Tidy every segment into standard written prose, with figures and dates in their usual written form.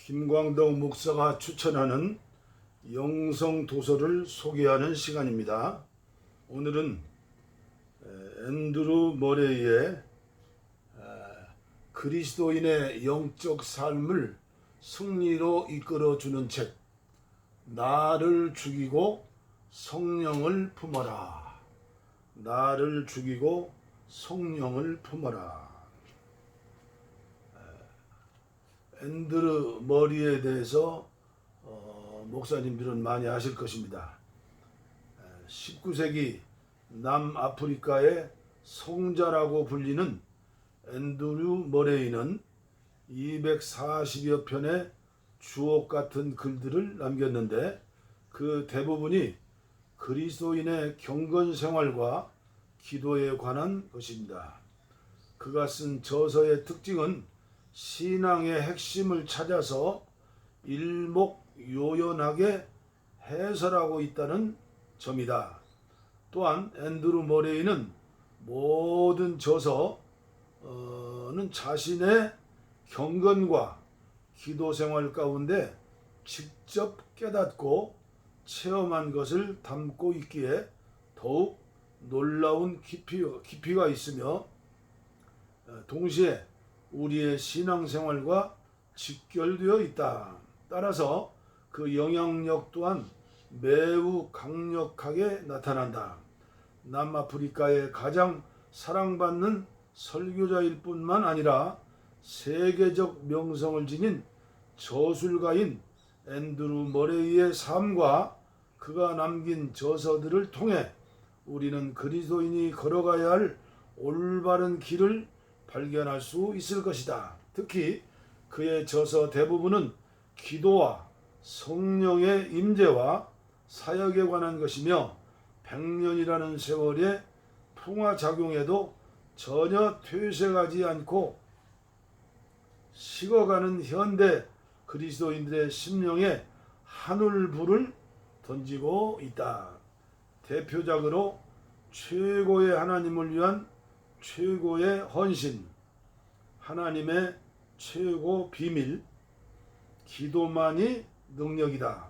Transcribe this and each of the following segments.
김광덕 목사가 추천하는 영성 도서를 소개하는 시간입니다. 오늘은 앤드루 머레이의 그리스도인의 영적 삶을 승리로 이끌어주는 책, 나를 죽이고 성령을 품어라. 나를 죽이고 성령을 품어라. 앤드루 머레이에 대해서 목사님들은 많이 아실 것입니다. 19세기 남아프리카의 성자라고 불리는 앤드루 머레이는 240여 편의 주옥 같은 글들을 남겼는데 그 대부분이 그리스도인의 경건 생활과 기도에 관한 것입니다. 그가 쓴 저서의 특징은 신앙의 핵심을 찾아서 일목요연하게 해설하고 있다는 점이다. 또한 앤드루 머레이는 모든 저서는 자신의 경건과 기도 생활 가운데 직접 깨닫고 체험한 것을 담고 있기에 더욱 놀라운 깊이가 있으며 동시에 우리의 신앙생활과 직결되어 있다. 따라서 그 영향력 또한 매우 강력하게 나타난다. 남아프리카의 가장 사랑받는 설교자일 뿐만 아니라 세계적 명성을 지닌 저술가인 앤드루 머레이의 삶과 그가 남긴 저서들을 통해 우리는 그리스도인이 걸어가야 할 올바른 길을 발견할 수 있을 것이다. 특히 그의 저서 대부분은 기도와 성령의 임재와 사역에 관한 것이며 100년이라는 세월의 풍화작용에도 전혀 퇴색하지 않고 식어가는 현대 그리스도인들의 심령에 하늘불을 던지고 있다. 대표작으로 최고의 하나님을 위한 최고의 헌신, 하나님의 최고 비밀, 기도만이 능력이다.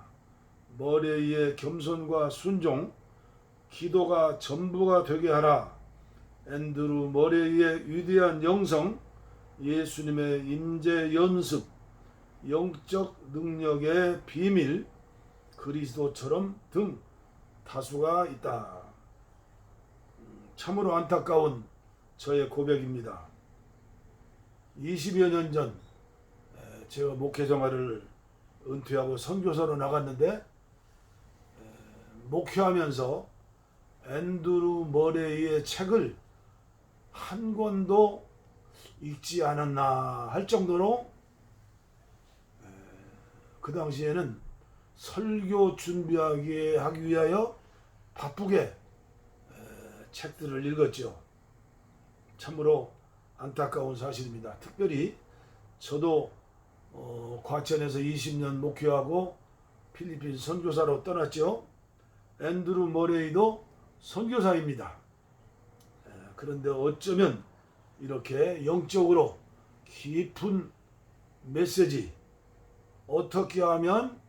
머레이의 겸손과 순종, 기도가 전부가 되게 하라. 앤드루 머레이의 위대한 영성, 예수님의 임재 연습, 영적 능력의 비밀, 그리스도처럼 등 다수가 있다. 참으로 안타까운 저의 고백입니다. 20여 년 전 제가 목회 생활을 은퇴하고 선교사로 나갔는데 목회하면서 앤드루 머레이의 책을 한 권도 읽지 않았나 할 정도로 그 당시에는 설교 준비하기 위하여 바쁘게 책들을 읽었죠. 참으로 안타까운 사실입니다. 특별히 저도 과천에서 20년 목회하고 필리핀 선교사로 떠났죠. 앤드루 머레이도 선교사입니다. 그런데 어쩌면 이렇게 영적으로 깊은 메시지, 어떻게 하면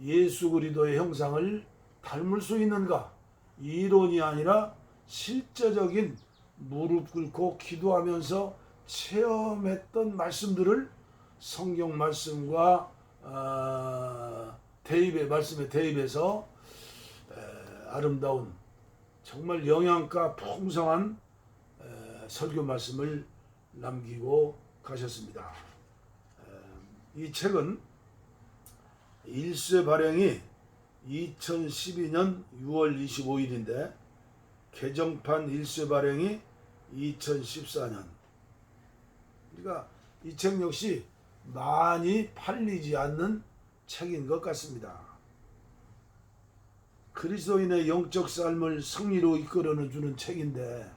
예수 그리스도의 형상을 닮을 수 있는가, 이론이 아니라 실제적인 무릎 꿇고 기도하면서 체험했던 말씀들을 성경 말씀과 말씀에 대입해서 아름다운 정말 영양가 풍성한 설교 말씀을 남기고 가셨습니다. 이 책은 1쇄 발행이 2012년 6월 25일인데 개정판 1쇄 발행이 2014년. 그러니까 이 책 역시 많이 팔리지 않는 책인 것 같습니다. 그리스도인의 영적 삶을 승리로 이끌어주는 책인데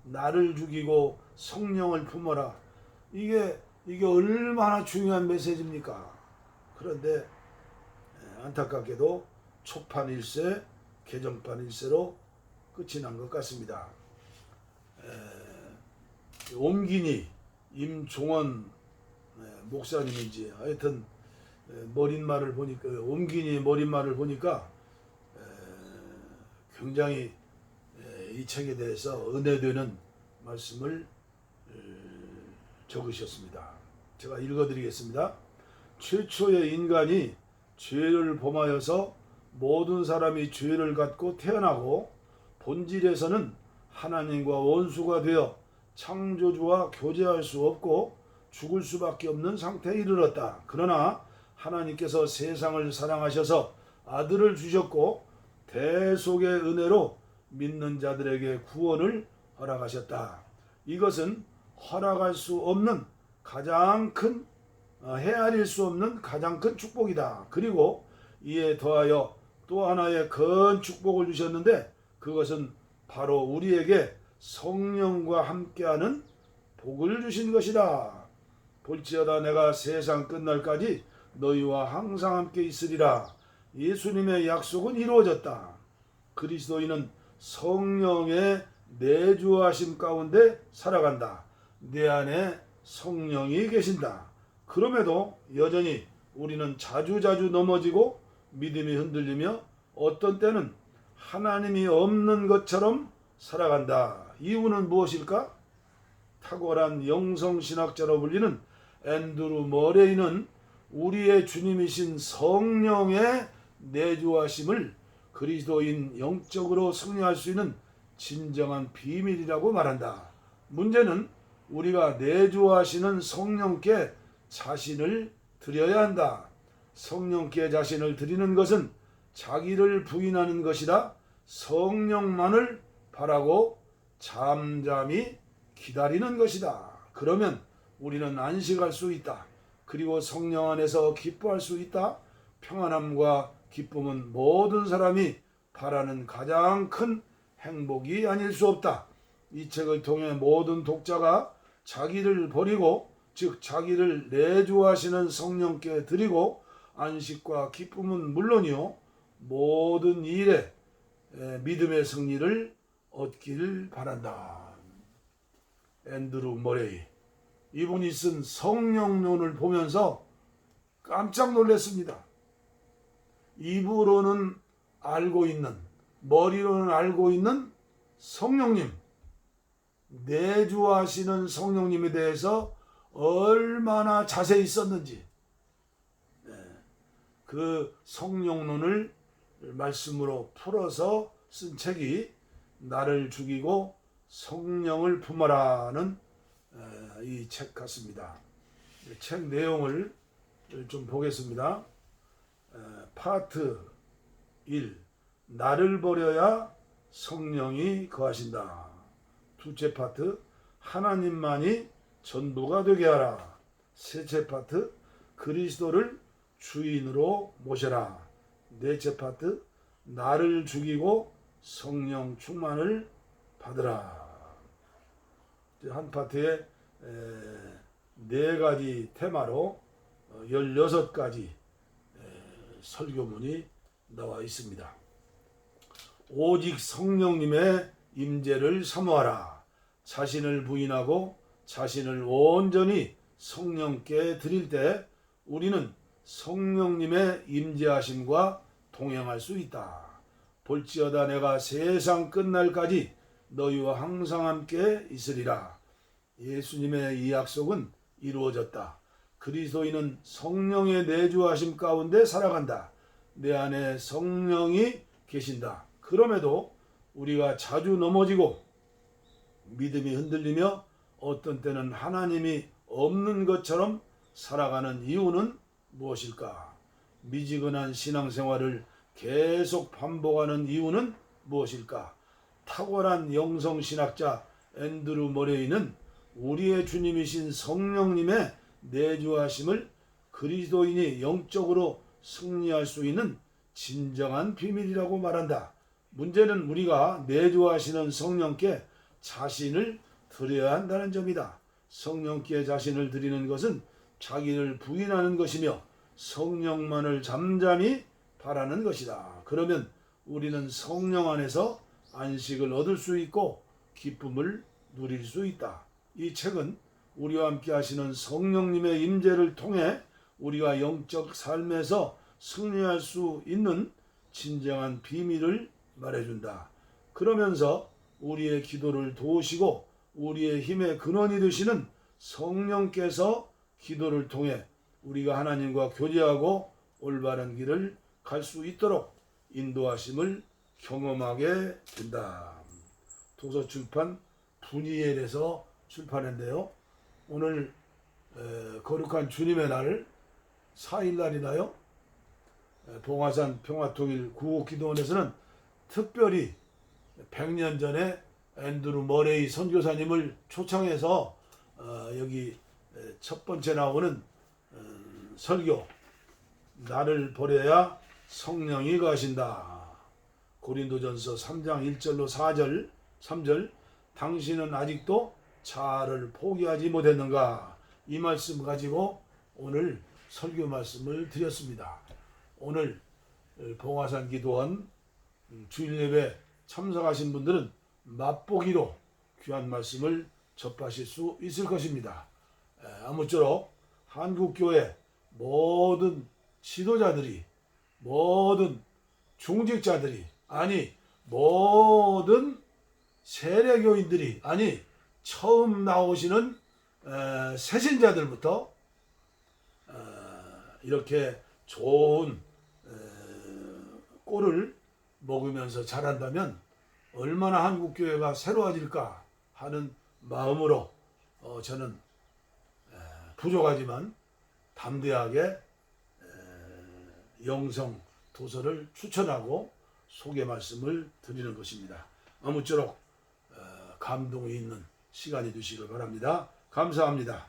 나를 죽이고 성령을 품어라. 이게 얼마나 중요한 메시지입니까? 그런데 안타깝게도 초판 1쇄, 개정판 1쇄로 끝이 난 것 같습니다. 옴기니, 임종원 목사님인지 하여튼 머릿말을 보니까 옴기니 머릿말을 보니까 굉장히 이 책에 대해서 은혜되는 말씀을 적으셨습니다. 제가 읽어드리겠습니다. 최초의 인간이 죄를 범하여서 모든 사람이 죄를 갖고 태어나고 본질에서는 하나님과 원수가 되어 창조주와 교제할 수 없고 죽을 수밖에 없는 상태에 이르렀다. 그러나 하나님께서 세상을 사랑하셔서 아들을 주셨고 대속의 은혜로 믿는 자들에게 구원을 허락하셨다. 이것은 허락할 수 없는 가장 큰 헤아릴 수 없는 가장 큰 축복이다. 그리고 이에 더하여 또 하나의 큰 축복을 주셨는데 그것은 바로 우리에게 성령과 함께하는 복을 주신 것이다. 볼지어다 내가 세상 끝날까지 너희와 항상 함께 있으리라. 예수님의 약속은 이루어졌다. 그리스도인은 성령의 내주하심 가운데 살아간다. 내 안에 성령이 계신다. 그럼에도 여전히 우리는 자주자주 넘어지고 믿음이 흔들리며 어떤 때는 하나님이 없는 것처럼 살아간다. 이유는 무엇일까? 탁월한 영성신학자로 불리는 앤드루 머레이는 우리의 주님이신 성령의 내주하심을 그리스도인 영적으로 승리할 수 있는 진정한 비밀이라고 말한다. 문제는 우리가 내주하시는 성령께 자신을 드려야 한다. 성령께 자신을 드리는 것은 자기를 부인하는 것이라 성령만을 바라고 잠잠히 기다리는 것이다. 그러면 우리는 안식할 수 있다. 그리고 성령 안에서 기뻐할 수 있다. 평안함과 기쁨은 모든 사람이 바라는 가장 큰 행복이 아닐 수 없다. 이 책을 통해 모든 독자가 자기를 버리고 즉 자기를 내주하시는 성령께 드리고 안식과 기쁨은 물론이요 모든 일에 믿음의 승리를 얻기를 바란다. 앤드루 머레이 이분이 쓴 성령론을 보면서 깜짝 놀랐습니다. 입으로는 알고 있는 머리로는 알고 있는 성령님 내주하시는 성령님에 대해서 얼마나 자세히 썼는지 그 성령론을 말씀으로 풀어서 쓴 책이 나를 죽이고 성령을 품어라는 이 책 같습니다. 책 내용을 좀 보겠습니다. 파트 1 나를 버려야 성령이 거하신다. 둘째 파트 하나님만이 전부가 되게 하라. 셋째 파트 그리스도를 주인으로 모셔라. 넷째 파트 나를 죽이고 성령 충만을 받으라. 한 파트에 4가지 테마로 16가지 설교문이 나와 있습니다. 오직 성령님의 임재를 사모하라. 자신을 부인하고 자신을 온전히 성령께 드릴 때 우리는 성령님의 임재하심과 동행할 수 있다. 볼지어다 내가 세상 끝날까지 너희와 항상 함께 있으리라. 예수님의 이 약속은 이루어졌다. 그리스도인은 성령의 내주하심 가운데 살아간다. 내 안에 성령이 계신다. 그럼에도 우리가 자주 넘어지고 믿음이 흔들리며 어떤 때는 하나님이 없는 것처럼 살아가는 이유는 무엇일까? 미지근한 신앙생활을 계속 반복하는 이유는 무엇일까? 탁월한 영성신학자 앤드루 머레이는 우리의 주님이신 성령님의 내주하심을 그리스도인이 영적으로 승리할 수 있는 진정한 비밀이라고 말한다. 문제는 우리가 내주하시는 성령께 자신을 드려야 한다는 점이다. 성령께 자신을 드리는 것은 자기를 부인하는 것이며 성령만을 잠잠히 바라는 것이다. 그러면 우리는 성령 안에서 안식을 얻을 수 있고 기쁨을 누릴 수 있다. 이 책은 우리와 함께 하시는 성령님의 임재를 통해 우리가 영적 삶에서 승리할 수 있는 진정한 비밀을 말해준다. 그러면서 우리의 기도를 도우시고 우리의 힘의 근원이 되시는 성령께서 기도를 통해 우리가 하나님과 교제하고 올바른 길을 갈 수 있도록 인도하심을 경험하게 된다. 도서출판 분이엘에서 출판했는데요. 오늘 거룩한 주님의 날 4일날이나요? 봉화산 평화통일 구호기도원에서는 특별히 100년 전에 앤드루 머레이 선교사님을 초청해서 여기 첫 번째 나오는 설교, 나를 버려야 성령이 거하신다. 고린도전서 3장 1절로 4절 3절, 당신은 아직도 자아를 포기하지 못했는가? 이 말씀 가지고 오늘 설교 말씀을 드렸습니다. 오늘 봉화산 기도원 주일 예배 참석하신 분들은 맛보기로 귀한 말씀을 접하실 수 있을 것입니다. 아무쪼록 한국교회 모든 지도자들이, 모든 중직자들이, 아니 모든 세례교인들이, 아니 처음 나오시는 새신자들부터 이렇게 좋은 꼴을 먹으면서 자란다면 얼마나 한국교회가 새로워질까 하는 마음으로 저는 부족하지만 담대하게 영성 도서를 추천하고 소개 말씀을 드리는 것입니다. 아무쪼록 감동이 있는 시간이 되시길 바랍니다. 감사합니다.